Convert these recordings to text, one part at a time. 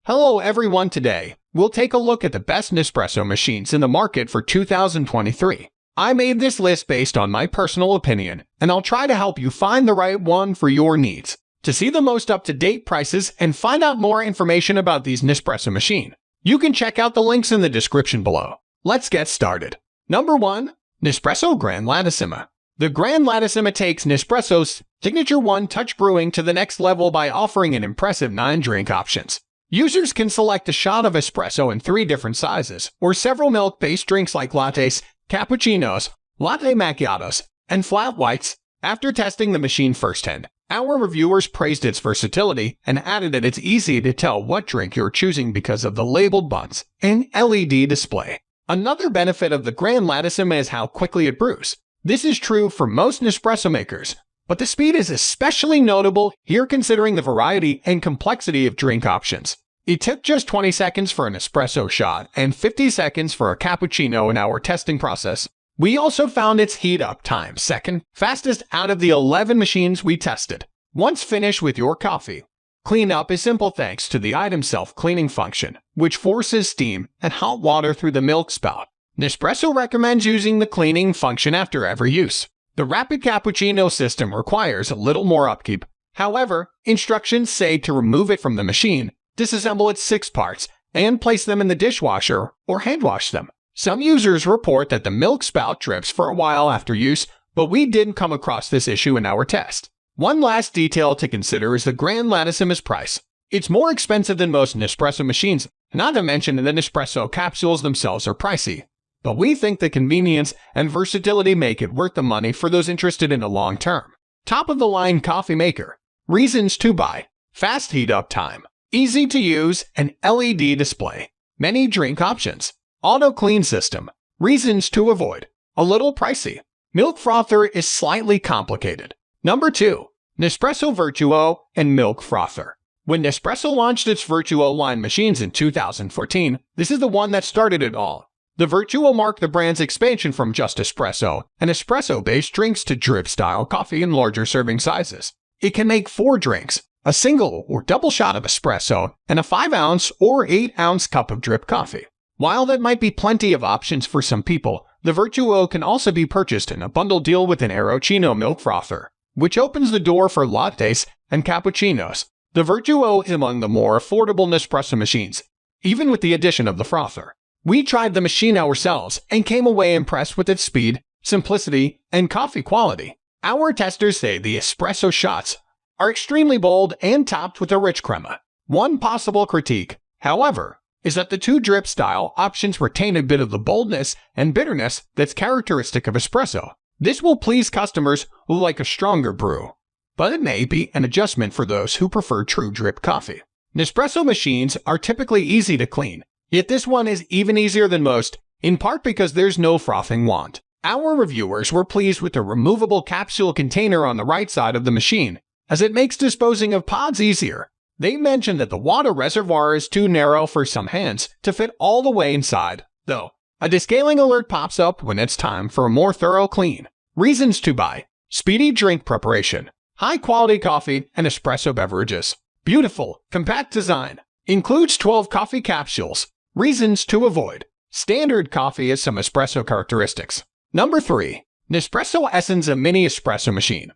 Hello everyone, today we'll take a look at the best Nespresso machines in the market for 2023. I made this list based on my personal opinion, and I'll try to help you find the right one for your needs. To see the most up-to-date prices and find out more information about these Nespresso machine, you can check out the links in the description below. Let's get started. Number 1. Nespresso Grand Latissima. The Grand Latissima takes Nespresso's signature one-touch brewing to the next level by offering an impressive 9 drink options. Users can select a shot of espresso in 3 different sizes, or several milk-based drinks like lattes, cappuccinos, latte macchiatos, and flat whites. After testing the machine firsthand, our reviewers praised its versatility and added that it's easy to tell what drink you're choosing because of the labeled buttons and LED display. Another benefit of the Grand Latissima is how quickly it brews. This is true for most Nespresso makers, but the speed is especially notable here considering the variety and complexity of drink options. It took just 20 seconds for an espresso shot and 50 seconds for a cappuccino in our testing process. We also found its heat-up time second fastest out of the 11 machines we tested. Once finished with your coffee, cleanup is simple thanks to the item self-cleaning function, which forces steam and hot water through the milk spout. Nespresso recommends using the cleaning function after every use. The rapid cappuccino system requires a little more upkeep. However, instructions say to remove it from the machine, disassemble its 6 parts, and place them in the dishwasher or hand wash them. Some users report that the milk spout drips for a while after use, but we didn't come across this issue in our test. One last detail to consider is the Grand Latissima's price. It's more expensive than most Nespresso machines, not to mention that the Nespresso capsules themselves are pricey. But we think the convenience and versatility make it worth the money for those interested in the long term. Top-of-the-line coffee maker. Reasons to buy. Fast heat-up time. Easy to use and LED display. Many drink options. Auto clean system. Reasons to avoid. A little pricey. Milk frother is slightly complicated. Number 2. Nespresso Vertuo and Milk Frother. When Nespresso launched its Vertuo line machines in 2014, this is the one that started it all. The Vertuo marked the brand's expansion from just espresso and espresso-based drinks to drip-style coffee in larger serving sizes. It can make 4 drinks, a single or double shot of espresso, and a 5-ounce or 8-ounce cup of drip coffee. While that might be plenty of options for some people, the Vertuo can also be purchased in a bundle deal with an Aeroccino milk frother, which opens the door for lattes and cappuccinos. The Vertuo is among the more affordable Nespresso machines, even with the addition of the frother. We tried the machine ourselves and came away impressed with its speed, simplicity, and coffee quality. Our testers say the espresso shots are extremely bold and topped with a rich crema. One possible critique, however, is that the 2 drip-style options retain a bit of the boldness and bitterness that's characteristic of espresso. This will please customers who like a stronger brew, but it may be an adjustment for those who prefer true drip coffee. Nespresso machines are typically easy to clean, yet this one is even easier than most, in part because there's no frothing wand. Our reviewers were pleased with the removable capsule container on the right side of the machine, as it makes disposing of pods easier. They mentioned that the water reservoir is too narrow for some hands to fit all the way inside, though. A descaling alert pops up when it's time for a more thorough clean. Reasons to buy. Speedy drink preparation. High-quality coffee and espresso beverages. Beautiful, compact design. Includes 12 coffee capsules. Reasons to avoid. Standard coffee has some espresso characteristics. Number 3. Nespresso Essenza Mini Espresso Machine.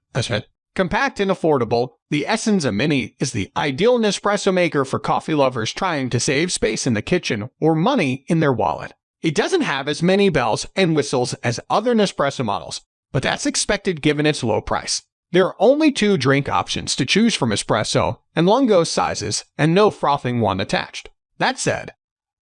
Compact and affordable, the Essenza Mini is the ideal Nespresso maker for coffee lovers trying to save space in the kitchen or money in their wallet. It doesn't have as many bells and whistles as other Nespresso models, but that's expected given its low price. There are only 2 drink options to choose from: espresso and lungo sizes, and no frothing wand attached. That said,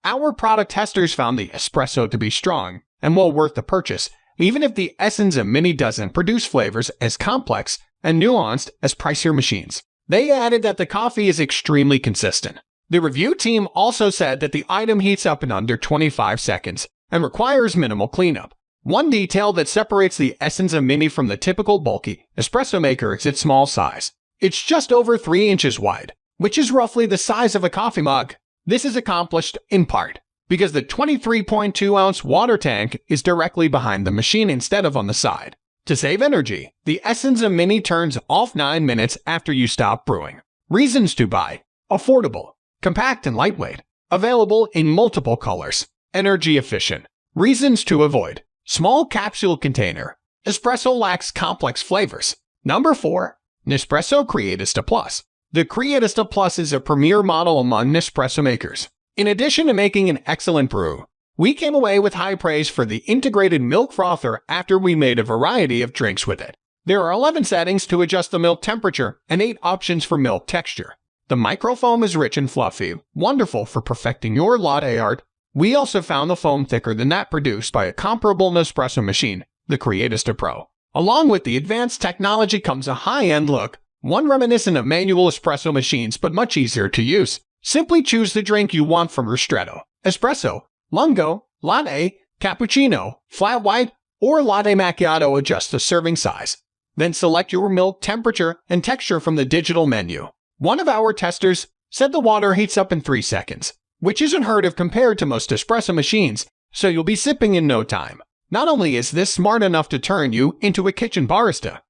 our product testers found the espresso to be strong and well worth the purchase, even if the Essenza Mini doesn't produce flavors as complex and nuanced as pricier machines. They added that the coffee is extremely consistent. The review team also said that the item heats up in under 25 seconds and requires minimal cleanup. One detail that separates the Essenza Mini from the typical bulky espresso maker is its small size. It's just over 3 inches wide, which is roughly the size of a coffee mug. This is accomplished, in part, because the 23.2-ounce water tank is directly behind the machine instead of on the side. To save energy, the Essenza Mini turns off 9 minutes after you stop brewing. Reasons to buy. Affordable. Compact and lightweight. Available in multiple colors. Energy efficient. Reasons to avoid. Small capsule container. Espresso lacks complex flavors. Number 4. Nespresso Creatista Plus. The Creatista Plus is a premier model among Nespresso makers. In addition to making an excellent brew, we came away with high praise for the integrated milk frother after we made a variety of drinks with it. There are 11 settings to adjust the milk temperature and 8 options for milk texture. The microfoam is rich and fluffy, wonderful for perfecting your latte art. We also found the foam thicker than that produced by a comparable Nespresso machine, the Creatista Pro. Along with the advanced technology comes a high-end look, one reminiscent of manual espresso machines but much easier to use. Simply choose the drink you want from Ristretto: espresso, lungo, latte, cappuccino, flat white, or latte macchiato. Adjust the serving size. Then select your milk temperature and texture from the digital menu. One of our testers said the water heats up in 3 seconds, which is unheard of compared to most espresso machines, so you'll be sipping in no time. Not only is this smart enough to turn you into a kitchen barista,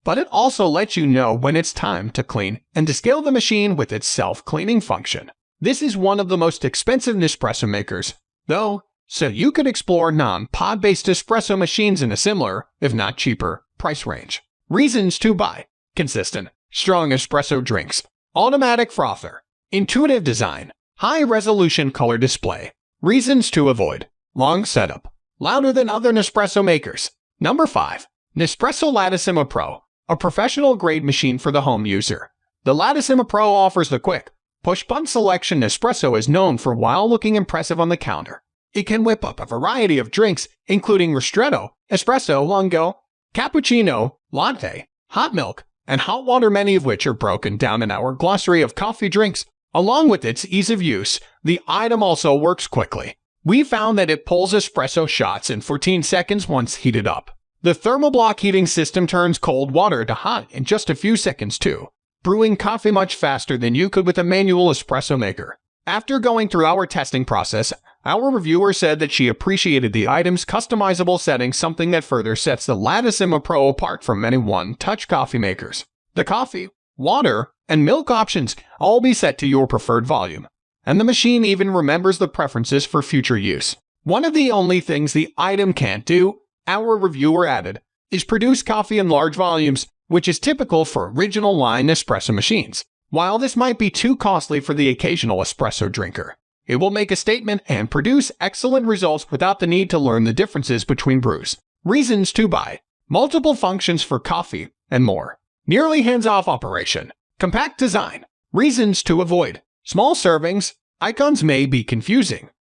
but it also lets you know when it's time to clean and to scale the machine with its self-cleaning function. This is one of the most expensive Nespresso makers, though, so you could explore non-pod-based espresso machines in a similar, if not cheaper, price range. Reasons to buy. Consistent, strong espresso drinks. Automatic frother. Intuitive design. High-resolution color display. Reasons to avoid. Long setup. Louder than other Nespresso makers. Number 5. Nespresso Latissima Pro. A professional-grade machine for the home user. The Latissima Pro offers the quick, push-button selection Nespresso is known for while looking impressive on the counter. It can whip up a variety of drinks, including Ristretto, espresso, lungo, cappuccino, latte, hot milk, and hot water, many of which are broken down in our glossary of coffee drinks. Along with its ease of use, the item also works quickly. We found that it pulls espresso shots in 14 seconds once heated up. The thermoblock heating system turns cold water to hot in just a few seconds too, brewing coffee much faster than you could with a manual espresso maker. After going through our testing process, our reviewer said that she appreciated the item's customizable settings, something that further sets the Latissima Pro apart from many one-touch coffee makers. The coffee, water, and milk options all be set to your preferred volume, and the machine even remembers the preferences for future use. One of the only things the item can't do, our reviewer added, is produce coffee in large volumes, which is typical for original line espresso machines. While this might be too costly for the occasional espresso drinker, it will make a statement and produce excellent results without the need to learn the differences between brews. Reasons to buy. Multiple functions for coffee, and more. Nearly hands-off operation. Compact design. Reasons to avoid. Small servings. Icons may be confusing.